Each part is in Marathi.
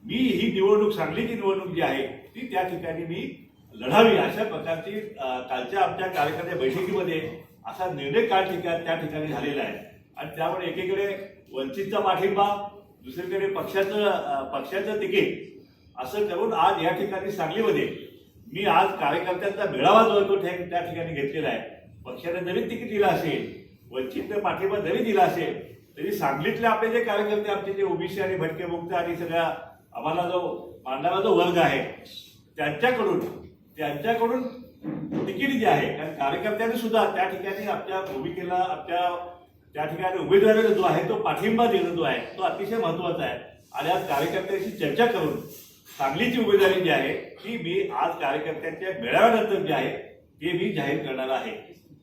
मी ही निवडणूक, सांगलीची निवडणूक जी आहे ती त्या ठिकाणी मी लढावी अशा प्रकारची कालच्या आमच्या कार्यकर्त्या बैठकीमध्ये असा निर्णय त्या ठिकाणी झालेला आहे. आणि त्यामुळे एकीकडे वंचितचा पाठिंबा, दुसरीकडे पक्षाचं तिकीट असं करून आज या ठिकाणी सांगलीमध्ये मी आज कार्यकर्त्यांचा मेळावा जो आहे तो त्या ठिकाणी घेतलेला आहे. पक्षाने जरी तिकीट दिलं असेल, वंचितने पाठिंबा जरी दिला असेल, तरी सांगलीतले आपले जे कार्यकर्ते, आमचे जे ओबीसी आणि भटके मुक्त आणि सगळ्या आम्हाला जो मांडणारा जो वर्ग आहे त्यांच्याकडून तिकीट जे आहे, कारण कार्यकर्त्यांनी सुद्धा त्या ठिकाणी आपल्या भूमिकेला, आपल्या त्या ठिकाणी उमेदवाराला जो आहे तो पाठिंबा देणं जो आहे तो अतिशय महत्वाचा आहे. आणि आज कार्यकर्त्यांशी चर्चा करून सांगलीची उमेदवारी जी आहे ती मी आज कार्यकर्त्यांच्या मेळाव्यानंतर जे आहे ते मी जाहीर करणार आहे.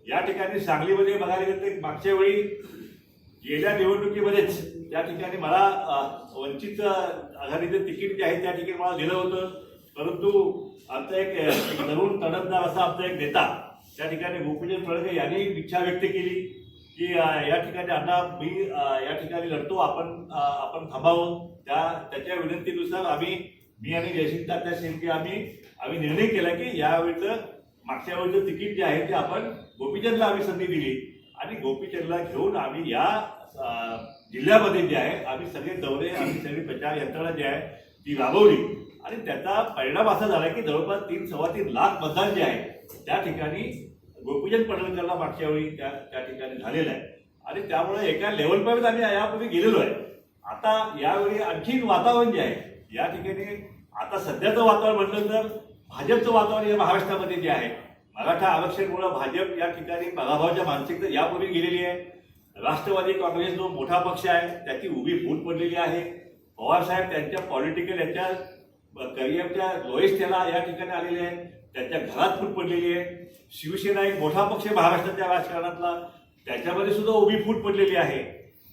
या ठिकाणी सांगलीमध्ये बघायला गेलं तर मागच्या वेळी गेल्या निवडणुकीमध्येच त्या ठिकाणी मला वंचित आघाडीचं तिकीट जे आहे त्या ठिकाणी मला दिलं होतं. परंतु आमचा एक तरुण तडफदार असा आमचा एक नेता त्या ठिकाणी गोपीचंद पडळकर यांनी इच्छा व्यक्त केली की या ठिकाणी अण्णा मी या ठिकाणी लढतो, आपण थांबावं. त्याच्या विनंतीनुसार मी आणि जयसिंग शेळके आम्ही निर्णय केला की यावेळीचं मागच्या वेळीचं तिकीट जे आहे ते आपण गोपीचंदला आम्ही संधी दिली आणि गोपीचंदला घेऊन आम्ही या जिल्ह्यामध्ये जे आहे आम्ही सगळे दौरे, आम्ही सगळी प्रचार यंत्रणा जी आहे ती राबवली. आणि त्याचा परिणाम असा झाला की जवळपास 3-3.25 लाख मतदान जे आहे त्या ठिकाणी गोपीचंद पडळकरला मागच्या वेळी त्या ठिकाणी झालेलं आहे. आणि त्यामुळे एका लेवलपर्यंत आम्ही यापूर्वी गेलेलो आहे. आता यावेळी आणखी वातावरण जे आहे या ठिकाणी, आता सध्याचं वातावरण म्हटलं तर भाजपचं वातावरण या महाराष्ट्रामध्ये जे आहे, मराठा आरक्षणमुळे भाजप या ठिकाणी पराभवाच्या मानसिकता यापूर्वी गेलेली आहे. राष्ट्रवादी काँग्रेस जो मोठा पक्ष आहे त्याची उभी फूट पडलेली आहे. पवारसाहेब त्यांच्या पॉलिटिकल याच्या करिअरच्या लोएस्टला या ठिकाणी आलेले आहेत, त्यांच्या घरात फूट पडलेली आहे. शिवसेना एक मोठा पक्ष महाराष्ट्राच्या राजकारणातला, त्याच्यामध्ये सुद्धा उभी फूट पडलेली आहे.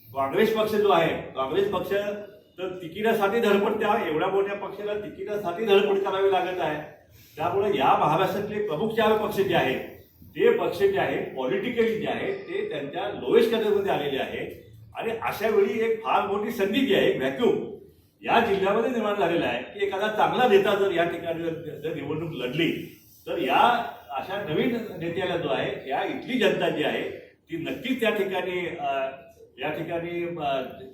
काँग्रेस पक्ष जो आहे, काँग्रेस पक्ष तर तिकिटासाठी धडपड, त्या एवढ्या मोठ्या पक्षाला तिकिटासाठी धडपड करावी लागत आहे. त्यामुळे या महाराष्ट्रातले प्रमुख 4 पक्ष जे आहेत ते पक्ष जे आहे पॉलिटिकली जे आहे ते त्यांच्या लोएस्ट कॅटेगरीमध्ये आलेले आहे. आणि अशा वेळी एक फार मोठी संधी जी आहे, व्हॅक्यूम या जिल्ह्यामध्ये निर्माण झालेला आहे की एखादा चांगला नेता जर या ठिकाणी जर निवडणूक लढली तर या अशा नवीन नेत्याला जो आहे या इथली जनता जी आहे ती नक्कीच त्या ठिकाणी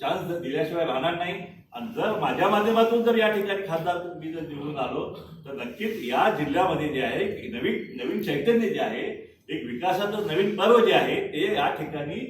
चान्स दिल्याशिवाय राहणार नाही. आणि जर माझ्या माध्यमातून जर या ठिकाणी खासदार मी जर निवडून आलो तर नक्कीच या जिल्ह्यामध्ये जे आहे नवीन चैतन्य जे आहे, एक विकासाचं नवीन पर्व जे आहे ते या ठिकाणी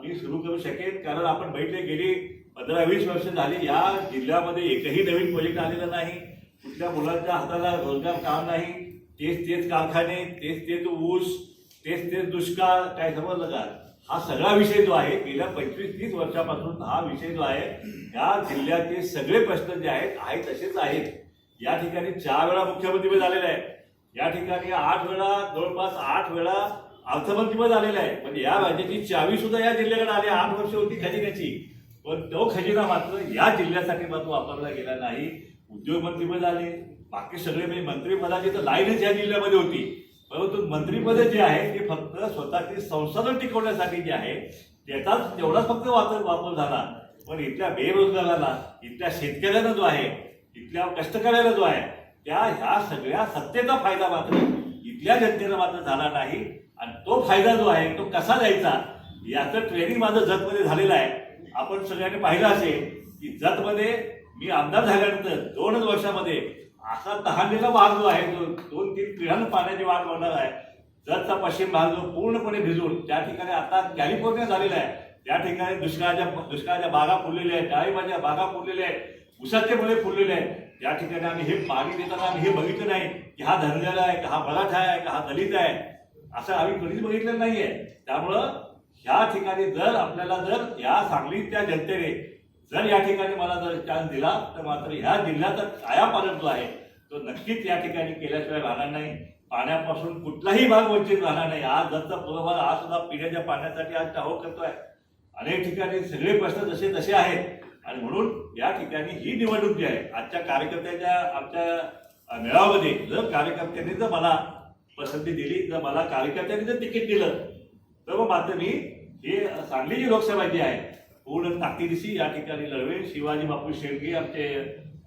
मी सुरू करू शकेन. कारण आपण बघितले गेली 15-20 वर्ष झाली या जिल्ह्यामध्ये एकही नवीन प्रोजेक्ट आलेला नाही. कुठल्या मुलांच्या हाताला रोजगार काम नाही. तेच कारखाने, तेच ऊस, तेच दुष्काळ, काय समजलं का? हा सगळा विषय जो आहे गेल्या 25-30 वर्षापासून हा विषय जो आहे या जिल्ह्याचे सगळे प्रश्न जे आहेत तसेच आहेत. या ठिकाणी 4 वेळा मुख्यमंत्री झालेला आहे. या ठिकाणी 8 वेळा, जवळपास 8 वेळा अर्थमंत्री झालेला आहे. म्हणजे या राज्याची चावी सुद्धा या जिल्ह्याकडे आली. 8 वर्ष होती खजिन्याची, पण तो खजिना मात्र या जिल्ह्यासाठी मात्र वापरला गेला नाही. उद्योगमंत्री झाले, बाकी सगळे म्हणजे मंत्रिपदाची तर लाईनच या जिल्ह्यामध्ये होती. परंतु मंत्रिपद जे आहे ते फक्त स्वतःची संसाधन टिकवण्यासाठी जे आहे त्याचाच तेवढाच फक्त वापर झाला. पण इथल्या बेरोजगाराला, इथल्या शेतकऱ्याला जो आहे, इथल्या कष्टकऱ्याला जो आहे ह्या सगळ्या सत्तेचा फायदा मात्र इथल्या जनतेला मात्र झाला नाही. आणि तो फायदा जो आहे तो कसा द्यायचा याचं ट्रेनिंग माझं जतमध्ये झालेलं आहे. आपण सगळ्यांनी पाहिलं असेल की जतमध्ये मी आमदार झाल्यानंतर 2च वर्षामध्ये असा तहानलेला भाग जो आहे, जो 2-3 पिढ्यांना पाण्याची वाट होणार आहे, जतचा पश्चिम भाग जो पूर्णपणे भिजून त्या ठिकाणी आता कॅलिफोर्निया झालेला आहे. त्या ठिकाणी दुष्काळाच्या बागा फुललेल्या आहेत, डाळिंबाच्या बागा फुललेल्या आहेत, उसाचे मुळे फुललेले आहेत. त्या ठिकाणी आम्ही हे पाणी देताना आम्ही हे बघितलं नाही की हा धनगर आहे का, हा मराठा आहे का, हा दलित आहे, असं आम्ही कधीच बघितलेलं नाहीये. त्यामुळं ह्या ठिकाणी जर या सांगलीच्या जनतेने जर या ठिकाणी मला जर चान्स दिला तर मात्र ह्या जिल्ह्याचा कायापालट जो आहे तो नक्कीच या ठिकाणी केल्याशिवाय राहणार नाही. पाण्यापासून कुठलाही भाग वंचित राहणार नाही. आज जसं पूर्वभाग आज सुद्धा पिण्याच्या पाण्यासाठी आज टाहो करतोय. अनेक ठिकाणी सगळे प्रश्न जसे आहेत. आणि म्हणून या ठिकाणी ही निवडणूक जी आहे आजच्या कार्यकर्त्याच्या आमच्या मेळाव्यामध्ये जर कार्यकर्त्यांनी जर मला पसंती दिली, जर मला कार्यकर्त्यांनी जर तिकीट दिलं तर मग मात्र मी हे सांगली जी लोकसभा जी आहे पूर्ण ताकदीनिशी या ठिकाणी लढवेन. शिवाजी बापू शेळके आमचे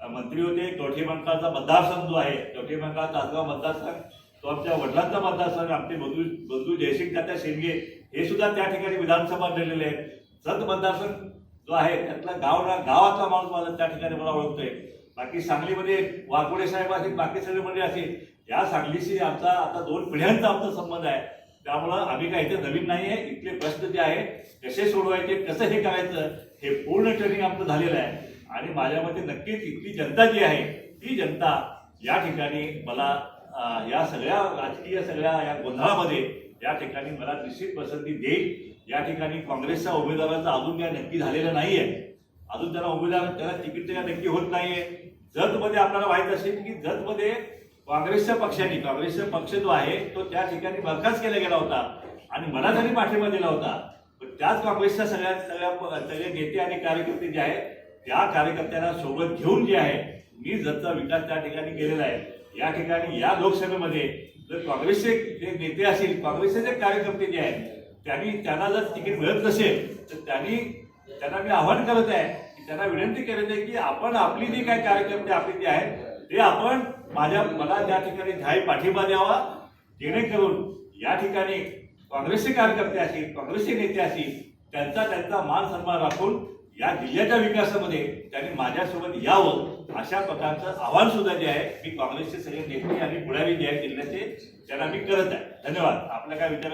मंत्री होते. कवठे मंकाळचा मतदारसंघ जो आहे, कवठे मंकाळ तासगाव मतदारसंघ, तो आमच्या वडिलांचा मतदारसंघ. आमचे बंधू जयसिंग तात्या शेंडगे हे सुद्धा त्या ठिकाणी विधानसभा लढलेले आहेत. जत मतदारसंघ जो आहे त्यातला गावातला माणूस मला त्या ठिकाणी मला ओळखतोय. बाकी सांगलीमध्ये वाघोडे साहेब असतील, बाकी सगळे मंडळी असतील, या सांगलीशी आमचा आता 2 पिढ्यांचा आमचा संबंध आहे. त्यामुळं आम्ही काय इथे नवीन नाही आहे. इथले प्रश्न जे आहे कसे सोडवायचे, कसं हे करायचं, हे पूर्ण ट्रेनिंग आपलं झालेलं आहे. आणि माझ्या मते नक्कीच इथली जनता जी आहे ती जनता या ठिकाणी मला या सगळ्या राजकीय या गोंधळामध्ये या ठिकाणी मला निश्चित पसंती देईल. या ठिकाणी काँग्रेसच्या उमेदवाराचा अजून काय नक्की झालेलं नाहीये. अजून त्याला तिकीट नक्की होत नाहीये. जतमध्ये आपल्याला माहित असेल की जतमध्ये काँग्रेसच्या पक्ष जो आहे तो त्या ठिकाणी बरखास्त केला गेला होता आणि मला त्यांनी पाठिंबा दिला होता. पण त्याच काँग्रेसच्या सगळे नेते आणि कार्यकर्ते जे आहेत त्या कार्यकर्त्यांना सोबत घेऊन जे आहे मी जतचा विकास त्या ठिकाणी केलेला आहे. या ठिकाणी या लोकसभेमध्ये जर काँग्रेसचे जे नेते असतील, काँग्रेसचे जे कार्यकर्ते जे आहेत त्यांना जर तिकीट मिळत नसेल तर त्यांना मी आव्हान करत आहे की त्यांना विनंती करत आहे की आपण आपली जी काय कार्यकर्ते आपले जे आहेत ते आपण मला त्या ठिकाणी जाहीर पाठिंबा द्यावा, जेणेकरून या ठिकाणी काँग्रेसचे कार्यकर्ते असतील, काँग्रेसचे नेते असतील, त्यांचा मान सन्मान राखून या जिल्ह्याच्या विकासामध्ये त्यांनी माझ्यासोबत यावं अशा प्रकारचं आव्हान सुद्धा जे आहे मी काँग्रेसचे सगळे नेते आणि पुढारी जे आहेत जिल्ह्याचे त्यांना मी करत आहे. धन्यवाद. आपल्या काय विचार